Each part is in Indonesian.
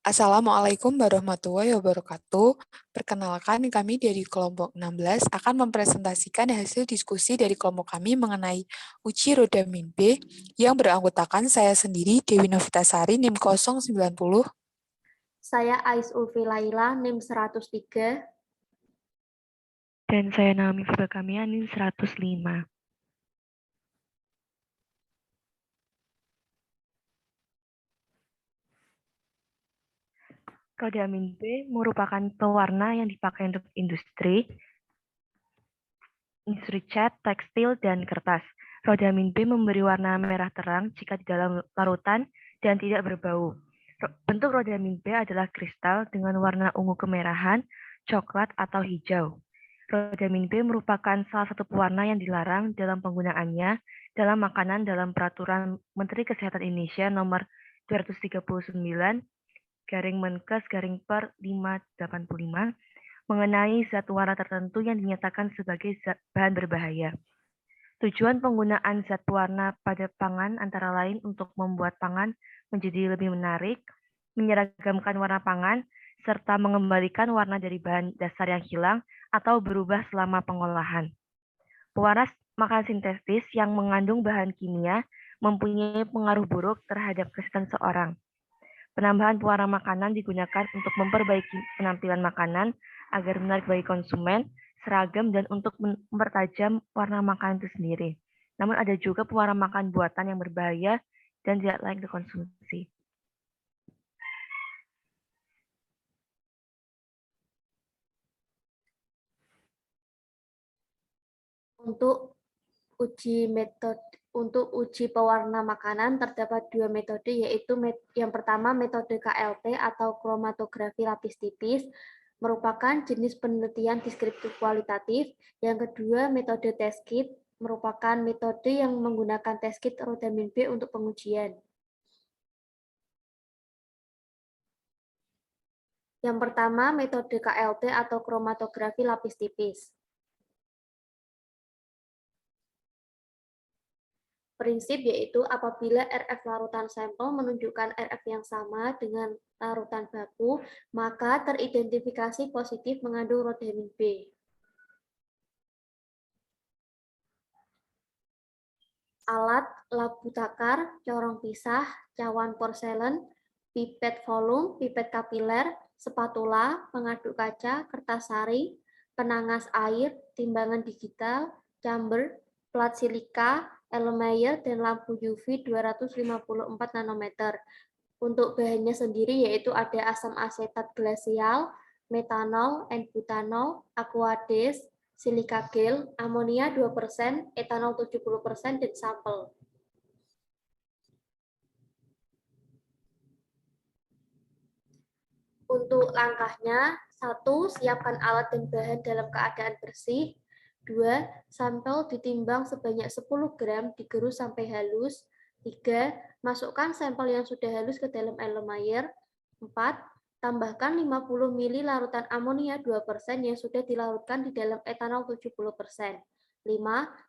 Assalamualaikum warahmatullahi wabarakatuh. Perkenalkan, kami dari kelompok 16 akan mempresentasikan hasil diskusi dari kelompok kami mengenai uji roda min B yang beranggotakan saya sendiri, Dewi Novitasari, NIM 090. Saya Ais Ulfi Laila, NIM 103. Dan saya Naomi Fibakamiya, NIM 105. Roda min B merupakan pewarna yang dipakai untuk industri cat, tekstil, dan kertas. Roda min B memberi warna merah terang jika di dalam larutan dan tidak berbau. Bentuk roda min B adalah kristal dengan warna ungu kemerahan, coklat, atau hijau. Roda min B merupakan salah satu pewarna yang dilarang dalam penggunaannya dalam makanan dalam Peraturan Menteri Kesehatan Indonesia Nomor 239 Menkes per 585 mengenai zat warna tertentu yang dinyatakan sebagai bahan berbahaya. Tujuan penggunaan zat pewarna pada pangan antara lain untuk membuat pangan menjadi lebih menarik, menyeragamkan warna pangan, serta mengembalikan warna dari bahan dasar yang hilang atau berubah selama pengolahan. Pewarna makanan sintetis yang mengandung bahan kimia mempunyai pengaruh buruk terhadap kesehatan seorang. Penambahan pewarna makanan digunakan untuk memperbaiki penampilan makanan agar menarik bagi konsumen, seragam, dan untuk mempertajam warna makanan itu sendiri. Namun ada juga pewarna makanan buatan yang berbahaya dan tidak layak dikonsumsi. Untuk uji pewarna makanan terdapat dua metode, yaitu yang pertama metode KLT atau kromatografi lapis tipis, merupakan jenis penelitian deskriptif kualitatif. Yang kedua metode test kit, merupakan metode yang menggunakan test kit roda min B untuk pengujian. Yang pertama metode KLT atau kromatografi lapis tipis. Prinsip yaitu apabila RF larutan sampel menunjukkan RF yang sama dengan larutan baku, maka teridentifikasi positif mengandung roda min B. Alat labu takar, corong pisah, cawan porselen, pipet volume, pipet kapiler, spatula, pengaduk kaca, kertas sari, penangas air, timbangan digital, chamber, plat silika, Erlenmeyer, dan lampu UV 254 nanometer. Untuk bahannya sendiri yaitu ada asam asetat glasial, metanol, N-butanol, aquades, silika gel, amonia 2%, etanol 70%, dan sampel. Untuk langkahnya, 1. Siapkan alat dan bahan dalam keadaan bersih. 2. Sampel ditimbang sebanyak 10 gram, digerus sampai halus. 3. Masukkan sampel yang sudah halus ke dalam Erlenmeyer. 4. Tambahkan 50 ml larutan amonia 2% yang sudah dilarutkan di dalam etanol 70%. 5.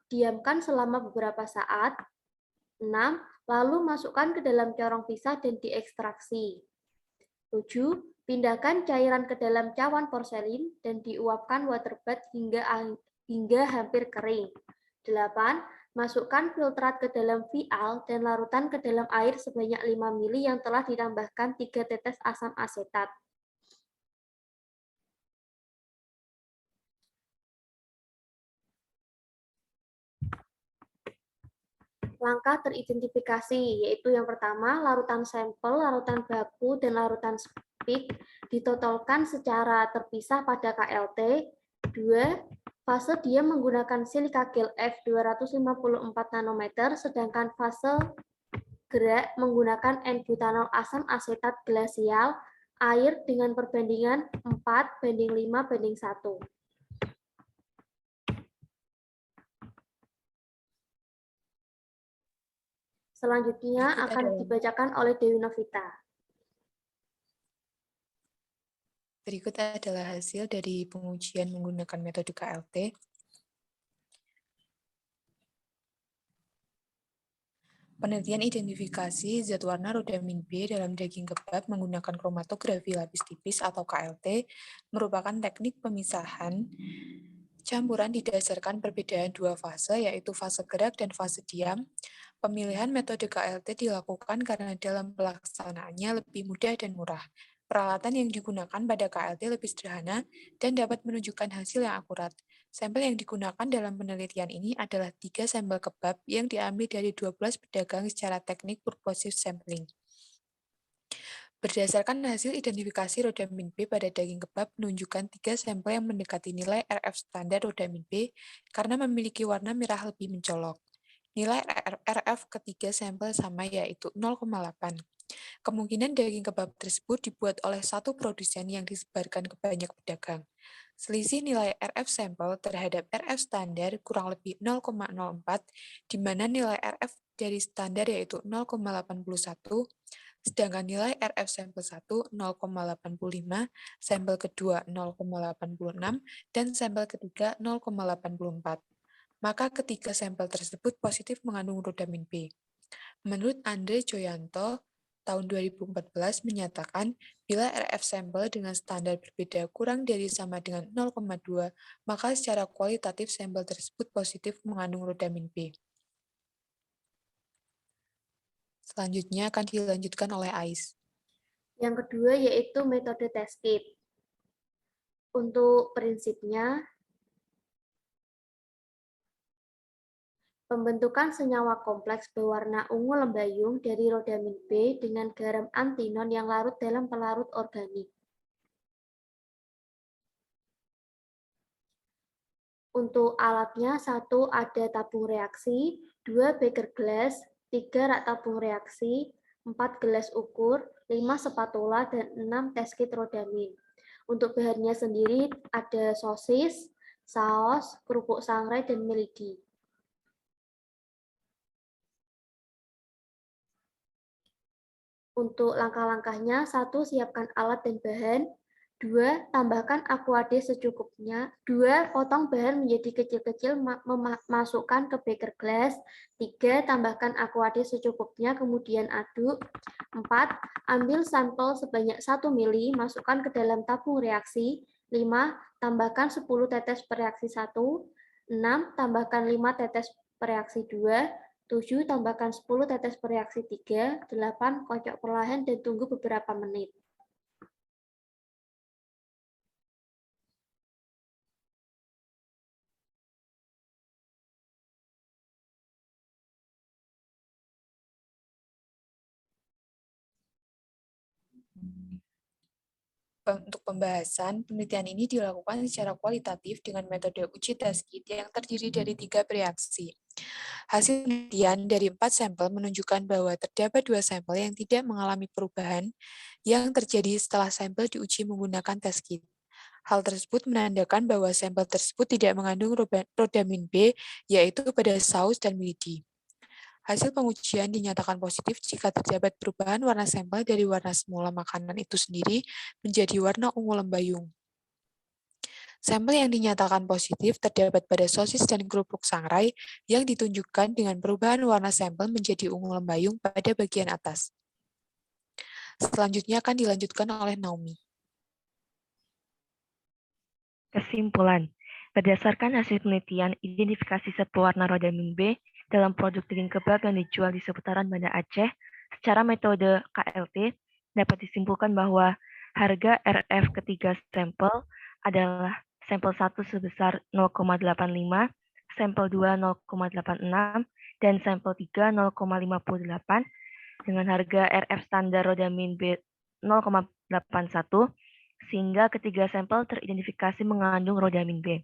Diamkan selama beberapa saat. 6. Lalu masukkan ke dalam corong pisah dan diekstraksi. 7. Pindahkan cairan ke dalam cawan porselin dan diuapkan water bath hingga hampir kering. 8. Masukkan filtrat ke dalam vial dan larutan ke dalam air sebanyak 5 ml yang telah ditambahkan 3 tetes asam asetat. Langkah teridentifikasi, yaitu yang pertama, larutan sampel, larutan baku, dan larutan speak ditotolkan secara terpisah pada KLT. 2. Fase diam menggunakan silika gel F 254 nanometer, sedangkan fase gerak menggunakan N-butanol asam asetat glasial, air dengan perbandingan 4:5:1. Selanjutnya akan dibacakan oleh Dewi Novita. Berikut adalah hasil dari pengujian menggunakan metode KLT. Penelitian identifikasi zat warna rodamin B dalam daging kebab menggunakan kromatografi lapis tipis atau KLT merupakan teknik pemisahan campuran didasarkan perbedaan dua fase, yaitu fase gerak dan fase diam. Pemilihan metode KLT dilakukan karena dalam pelaksanaannya lebih mudah dan murah. Peralatan yang digunakan pada KLT lebih sederhana dan dapat menunjukkan hasil yang akurat. Sampel yang digunakan dalam penelitian ini adalah 3 sampel kebab yang diambil dari 12 pedagang secara teknik purposive sampling. Berdasarkan hasil identifikasi rodamin B pada daging kebab menunjukkan 3 sampel yang mendekati nilai RF standar rodamin B karena memiliki warna merah lebih mencolok. Nilai RF ketiga sampel sama, yaitu 0,8. Kemungkinan daging kebab tersebut dibuat oleh satu produsen yang disebarkan ke banyak pedagang. Selisih nilai RF sampel terhadap RF standar kurang lebih 0,04, di mana nilai RF dari standar yaitu 0,81, sedangkan nilai RF sampel 1 0,85, sampel kedua 0,86, dan sampel ketiga 0,84. Maka ketiga sampel tersebut positif mengandung rodamin B. Menurut Andre Joyanto, tahun 2014 menyatakan bila RF sampel dengan standar berbeda kurang dari sama dengan 0,2, maka secara kualitatif sampel tersebut positif mengandung rodamin B. Selanjutnya akan dilanjutkan oleh Ais. Yang kedua yaitu metode test kit. Untuk prinsipnya, pembentukan senyawa kompleks berwarna ungu lembayung dari rodamin B dengan garam antinon yang larut dalam pelarut organik. Untuk alatnya, 1 ada tabung reaksi, 2 beker gelas, 3 rak tabung reaksi, 4 gelas ukur, 5 spatula, dan 6 test kit rodamin. Untuk bahannya sendiri ada sosis, saus, kerupuk sangrai, dan melidi. Untuk langkah-langkahnya, 1. Siapkan alat dan bahan. 2. Tambahkan aquade secukupnya. 2. Potong bahan menjadi kecil-kecil, masukkan ke beker gelas. 3. Tambahkan aquade secukupnya, kemudian aduk. 4. Ambil sampel sebanyak 1 ml, masukkan ke dalam tabung reaksi. 5. Tambahkan 10 tetes per reaksi 1. 6. Tambahkan 5 tetes per reaksi 2. 7. Tambahkan 10 tetes per reaksi 3. 8. Kocok perlahan dan tunggu beberapa menit. Untuk pembahasan, penelitian ini dilakukan secara kualitatif dengan metode uji test kit yang terdiri dari 3 reaksi. Hasil penelitian dari 4 sampel menunjukkan bahwa terdapat 2 sampel yang tidak mengalami perubahan yang terjadi setelah sampel diuji menggunakan test kit. Hal tersebut menandakan bahwa sampel tersebut tidak mengandung rodamin B, yaitu pada saus dan melidi. Hasil pengujian dinyatakan positif jika terdapat perubahan warna sampel dari warna semula makanan itu sendiri menjadi warna ungu lembayung. Sampel yang dinyatakan positif terdapat pada sosis dan kerupuk sangrai yang ditunjukkan dengan perubahan warna sampel menjadi ungu lembayung pada bagian atas. Selanjutnya akan dilanjutkan oleh Naomi. Kesimpulan, berdasarkan hasil penelitian identifikasi zat pewarna rodamin B dalam produk daging kebab yang dijual di seputaran Banda Aceh, secara metode KLT dapat disimpulkan bahwa harga RF ketiga sampel adalah sampel 1 sebesar 0,85, sampel 2 0,86, dan sampel 3 0,58 dengan harga RF standar rodamin B 0,81, sehingga ketiga sampel teridentifikasi mengandung rodamin B.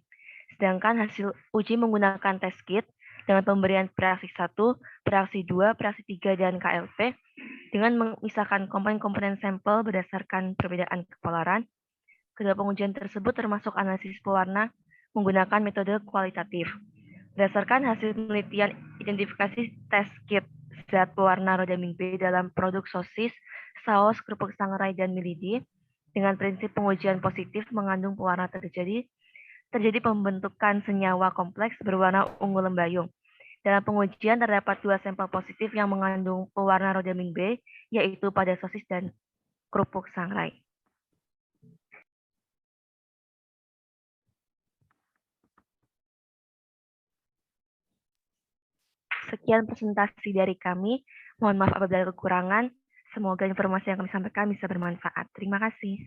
Sedangkan hasil uji menggunakan test kit dengan pemberian reaksi 1, reaksi 2, reaksi 3, dan KLP dengan memisahkan komponen-komponen sampel berdasarkan perbedaan kepolaran. Kedua pengujian tersebut termasuk analisis pewarna menggunakan metode kualitatif. Berdasarkan hasil penelitian identifikasi test kit zat pewarna rodamin B dalam produk sosis, saus, kerupuk sangrai, dan milidi, dengan prinsip pengujian positif mengandung pewarna terjadi pembentukan senyawa kompleks berwarna ungu lembayung. Dalam pengujian terdapat 2 sampel positif yang mengandung pewarna rodamin B, yaitu pada sosis dan kerupuk sangrai. Sekian presentasi dari kami. Mohon maaf apabila ada kekurangan. Semoga informasi yang kami sampaikan bisa bermanfaat. Terima kasih.